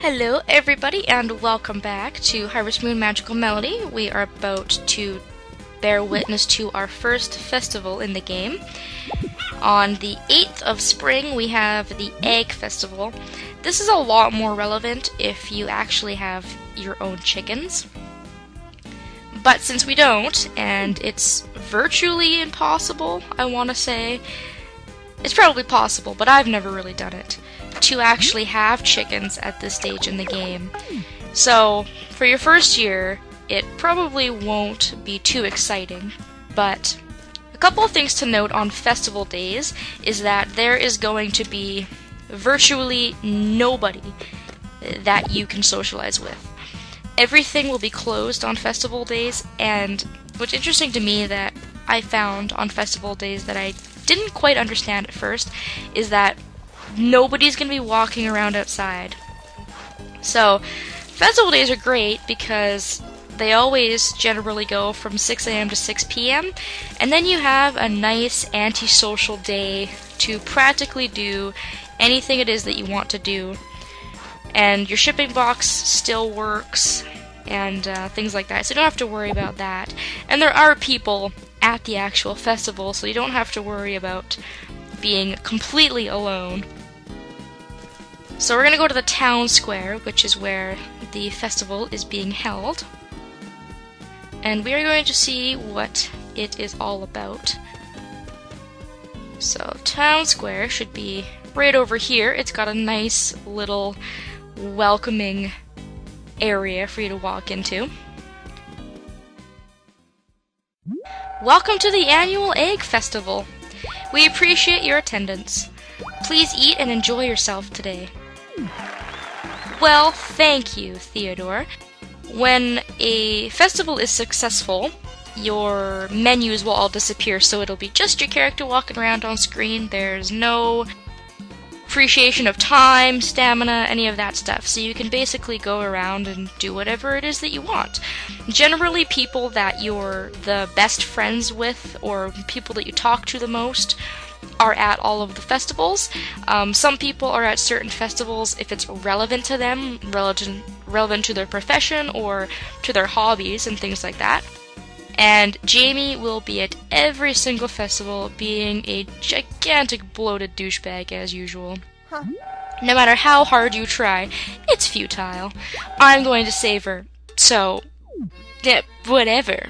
Hello everybody and welcome back to Harvest Moon Magical Melody. We are about to bear witness to our first festival in the game. On the 8th of spring we have the Egg Festival. This is a lot more relevant if you actually have your own chickens. But since we don't, and it's virtually impossible, I want to say, it's probably possible, but I've never really done it, to actually have chickens at this stage in the game. So, for your first year, it probably won't be too exciting, but a couple of things to note on festival days is that there is going to be virtually nobody that you can socialize with. Everything will be closed on festival days, and what's interesting to me that I found on festival days that I didn't quite understand at first is that nobody's going to be walking around outside. So, festival days are great because they always generally go from 6 a.m. to 6 p.m. and then you have a nice antisocial day to practically do anything it is that you want to do. And your shipping box still works and things like that, so you don't have to worry about that. And there are people at the actual festival, so you don't have to worry about being completely alone. So we're going to go to the town square, which is where the festival is being held. And we are going to see what it is all about. So town square should be right over here. It's got a nice little welcoming area for you to walk into. Welcome to the annual Egg Festival. We appreciate your attendance. Please eat and enjoy yourself today. Well, thank you, Theodore. When a festival is successful, your menus will all disappear, so it'll be just your character walking around on screen. There's no appreciation of time, stamina, any of that stuff. So you can basically go around and do whatever it is that you want. Generally, people that you're the best friends with, or people that you talk to the most, are at all of the festivals. Some people are at certain festivals if it's relevant to them, relevant to their profession or to their hobbies and things like that. And Jamie will be at every single festival being a gigantic bloated douchebag as usual. No matter how hard you try, it's futile. I'm going to save her, so whatever.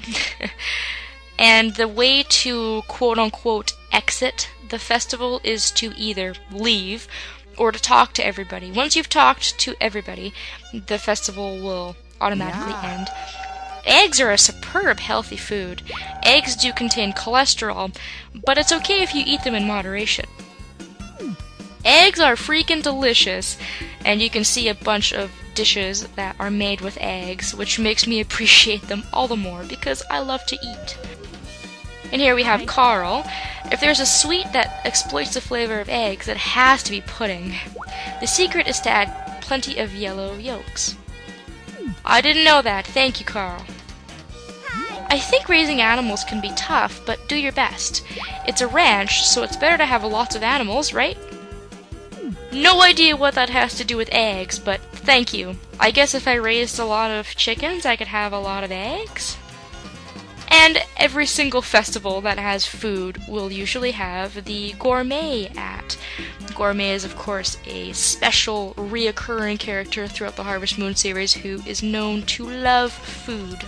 And the way to quote-unquote exit the festival is to either leave or to talk to everybody. Once you've talked to everybody, the festival will automatically end. Eggs are a superb healthy food. Eggs do contain cholesterol, but it's okay if you eat them in moderation. Eggs are freaking delicious, and you can see a bunch of dishes that are made with eggs, which makes me appreciate them all the more because I love to eat. And here we have Carl. If there's a sweet that exploits the flavor of eggs, it has to be pudding. The secret is to add plenty of yellow yolks. I didn't know that. Thank you, Carl. I think raising animals can be tough, but do your best. It's a ranch, so it's better to have lots of animals, right? No idea what that has to do with eggs, but thank you. I guess if I raised a lot of chickens, I could have a lot of eggs? And every single festival that has food will usually have the gourmet at. Gourmet is, of course, a special, reoccurring character throughout the Harvest Moon series who is known to love food.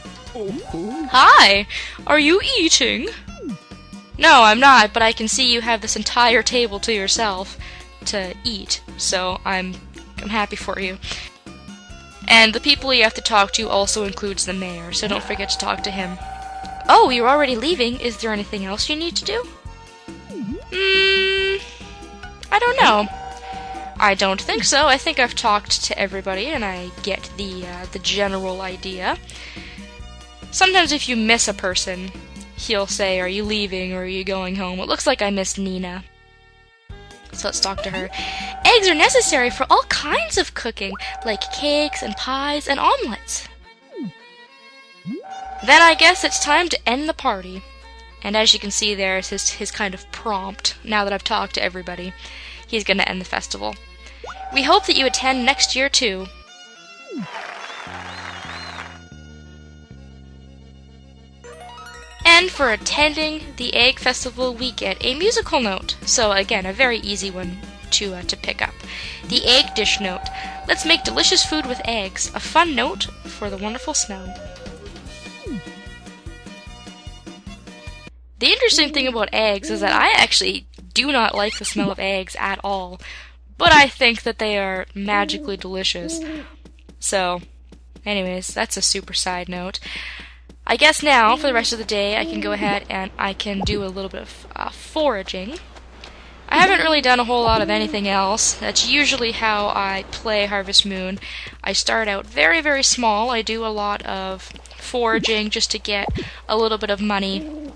Hi! Are you eating? No, I'm not, but I can see you have this entire table to yourself to eat, so I'm happy for you. And the people you have to talk to also includes the mayor, so don't forget to talk to him. Oh, you're already leaving. Is there anything else you need to do? I don't know. I don't think so. I think I've talked to everybody and I get the general idea. Sometimes if you miss a person, he'll say, "Are you leaving or are you going home?" It looks like I missed Nina. So let's talk to her. Eggs are necessary for all kinds of cooking, like cakes and pies and omelets. Then I guess it's time to end the party. And as you can see there is his kind of prompt. Now that I've talked to everybody, he's going to end the festival. We hope that you attend next year too. And for attending the Egg Festival, we get a musical note. So again, a very easy one to pick up. The egg dish note. Let's make delicious food with eggs. A fun note for the wonderful smell. The interesting thing about eggs is that I actually do not like the smell of eggs at all, but I think that they are magically delicious. So, anyways, that's a super side note. I guess now, for the rest of the day, I can go ahead and I can do a little bit of foraging. I haven't really done a whole lot of anything else. That's usually how I play Harvest Moon. I start out very, very small. I do a lot of foraging just to get a little bit of money.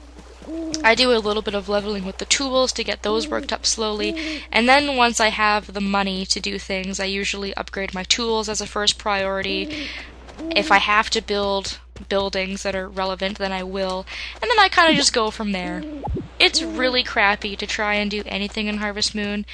I do a little bit of leveling with the tools to get those worked up slowly, and then once I have the money to do things, I usually upgrade my tools as a first priority. If I have to build buildings that are relevant, then I will, and then I kind of just go from there. It's really crappy to try and do anything in Harvest Moon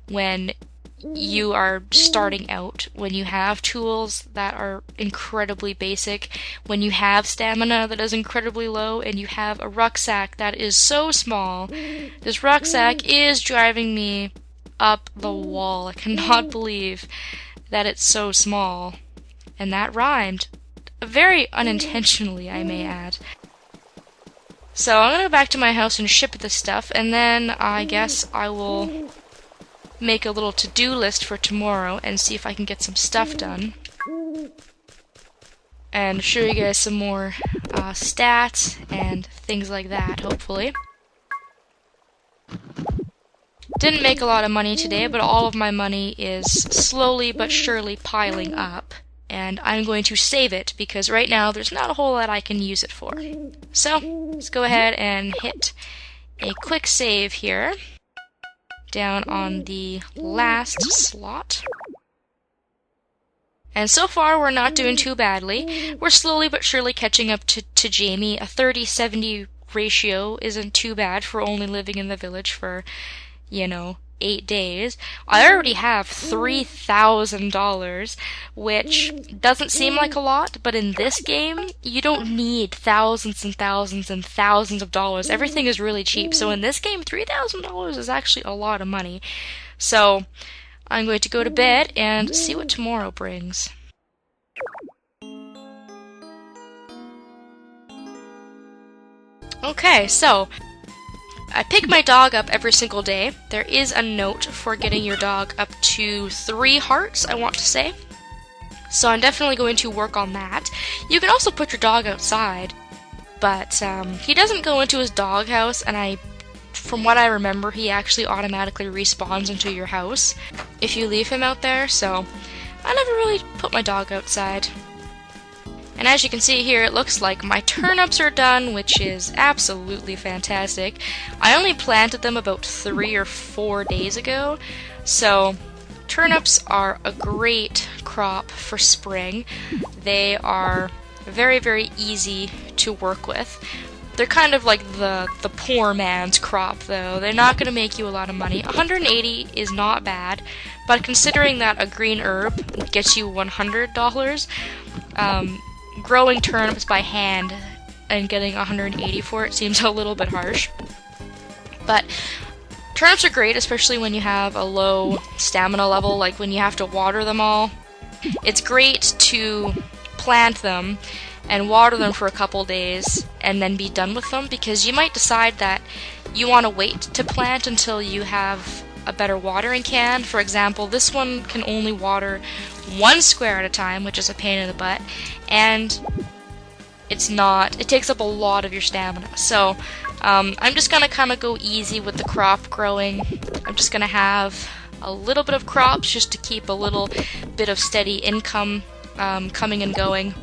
when you are starting out, when you have tools that are incredibly basic, when you have stamina that is incredibly low, and you have a rucksack that is so small. This rucksack is driving me up the wall. I cannot believe that it's so small. And that rhymed. Very unintentionally, I may add. So I'm going to go back to my house and ship this stuff, and then I guess I will make a little to-do list for tomorrow and see if I can get some stuff done. And show you guys some more stats and things like that, hopefully. Didn't make a lot of money today, but all of my money is slowly but surely piling up. And I'm going to save it, because right now there's not a whole lot I can use it for. So, let's go ahead and hit a quick save here, down on the last slot. And so far we're not doing too badly. We're slowly but surely catching up to Jamie. A 30-70 ratio isn't too bad for only living in the village for, 8 days. I already have $3,000, which doesn't seem like a lot, but in this game, you don't need thousands and thousands and thousands of dollars. Everything is really cheap. So in this game, $3,000 is actually a lot of money. So I'm going to go to bed and see what tomorrow brings. Okay, so I pick my dog up every single day. There is a note for getting your dog up to 3 hearts, I want to say. So I'm definitely going to work on that. You can also put your dog outside, but he doesn't go into his doghouse, and from what I remember, he actually automatically respawns into your house if you leave him out there, so I never really put my dog outside. And as you can see here, it looks like my turnips are done, which is absolutely fantastic. I only planted them about 3 or 4 days ago, so turnips are a great crop for spring. They are very, very easy to work with. They're kind of like the poor man's crop, though. They're not going to make you a lot of money. 180 is not bad, but considering that a green herb gets you $100, growing turnips by hand and getting 180 for it seems a little bit harsh. But turnips are great, especially when you have a low stamina level, like when you have to water them all. It's great to plant them and water them for a couple days and then be done with them, because you might decide that you want to wait to plant until you have a better watering can. For example, this one can only water 1 square at a time, which is a pain in the butt, and it takes up a lot of your stamina. So I'm just gonna kind of go easy with the crop growing. I'm just gonna have a little bit of crops just to keep a little bit of steady income coming and going,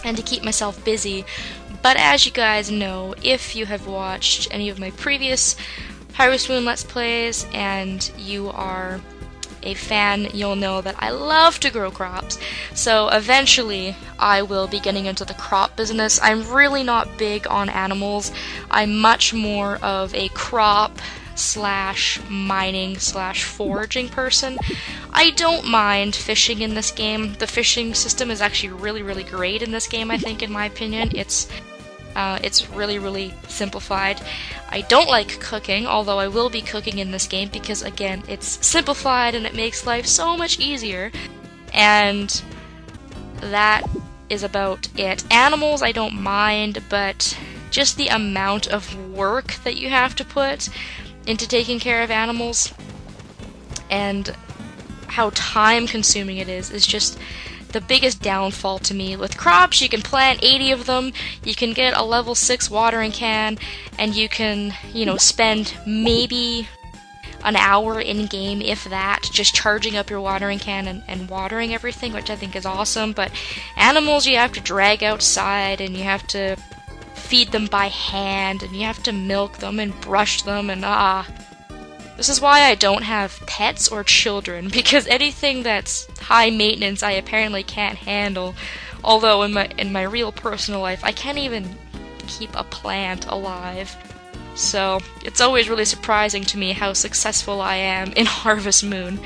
and to keep myself busy. But as you guys know, if you have watched any of my previous Harvest Moon Let's Plays and you are a fan, you'll know that I love to grow crops. So eventually I will be getting into the crop business. I'm really not big on animals. I'm much more of a crop slash mining slash foraging person. I don't mind fishing in this game. The fishing system is actually really, really great in this game, I think, in my opinion. It's really, really simplified. I don't like cooking, although I will be cooking in this game because, again, it's simplified and it makes life so much easier. And that is about it. Animals I don't mind, but just the amount of work that you have to put into taking care of animals and how time-consuming it is just the biggest downfall to me. With crops, you can plant 80 of them, you can get a level 6 watering can, and you can, spend maybe an hour in-game, if that, just charging up your watering can and watering everything, which I think is awesome. But animals you have to drag outside, and you have to feed them by hand, and you have to milk them and brush them, and this is why I don't have pets or children, because anything that's high maintenance I apparently can't handle. Although in my real personal life, I can't even keep a plant alive. So it's always really surprising to me how successful I am in Harvest Moon.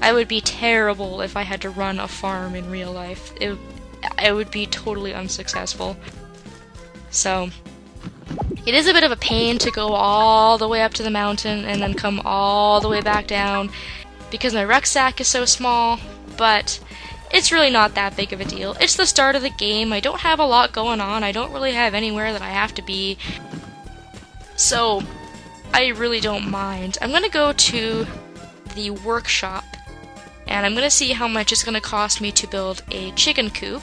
I would be terrible if I had to run a farm in real life. I would be totally unsuccessful. So it is a bit of a pain to go all the way up to the mountain and then come all the way back down because my rucksack is so small, but it's really not that big of a deal. It's the start of the game. I don't have a lot going on. I don't really have anywhere that I have to be. So I really don't mind. I'm gonna go to the workshop and I'm gonna see how much it's gonna cost me to build a chicken coop.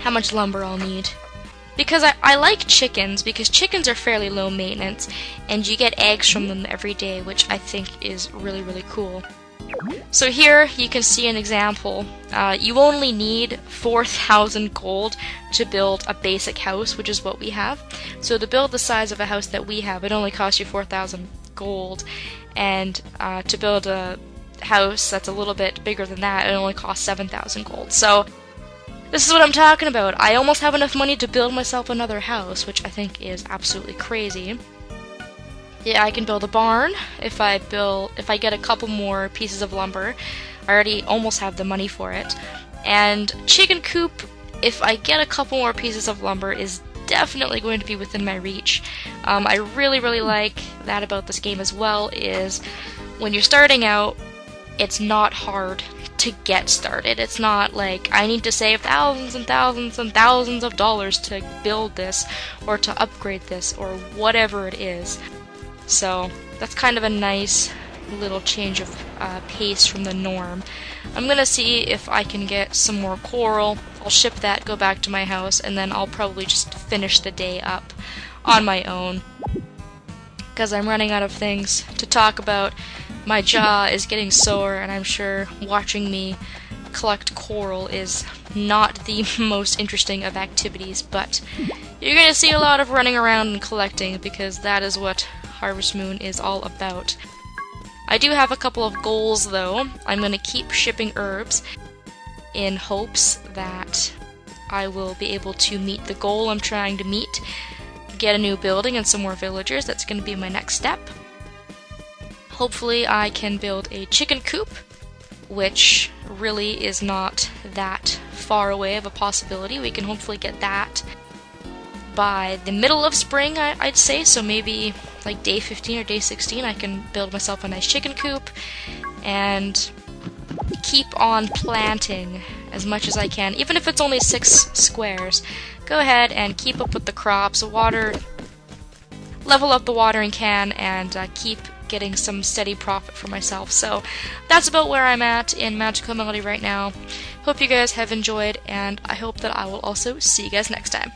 How much lumber I'll need. Because I like chickens, because chickens are fairly low maintenance, and you get eggs from them every day, which I think is really, really cool. So here you can see an example. You only need 4,000 gold to build a basic house, which is what we have. So to build the size of a house that we have, it only costs you 4,000 gold, and to build a house that's a little bit bigger than that, it only costs 7,000 gold. So this is what I'm talking about. I almost have enough money to build myself another house, which I think is absolutely crazy. Yeah, I can build a barn if I get a couple more pieces of lumber. I already almost have the money for it. And chicken coop, if I get a couple more pieces of lumber, is definitely going to be within my reach. I really, really like that about this game as well, is when you're starting out, it's not hard to get started. It's not like I need to save thousands and thousands and thousands of dollars to build this or to upgrade this or whatever it is. So that's kind of a nice little change of pace from the norm. I'm gonna see if I can get some more coral. I'll ship that, go back to my house, and then I'll probably just finish the day up on my own because I'm running out of things to talk about. My jaw is getting sore, and I'm sure watching me collect coral is not the most interesting of activities, but you're going to see a lot of running around and collecting because that is what Harvest Moon is all about. I do have a couple of goals, though. I'm going to keep shipping herbs in hopes that I will be able to meet the goal I'm trying to meet, get a new building and some more villagers. That's going to be my next step. Hopefully I can build a chicken coop, which really is not that far away of a possibility. We can hopefully get that by the middle of spring, I'd say, so maybe like day 15 or day 16 I can build myself a nice chicken coop and keep on planting as much as I can, even if it's only 6 squares. Go ahead and keep up with the crops, level up the watering can, and keep getting some steady profit for myself. So that's about where I'm at in Magical Melody right now. Hope you guys have enjoyed, and I hope that I will also see you guys next time.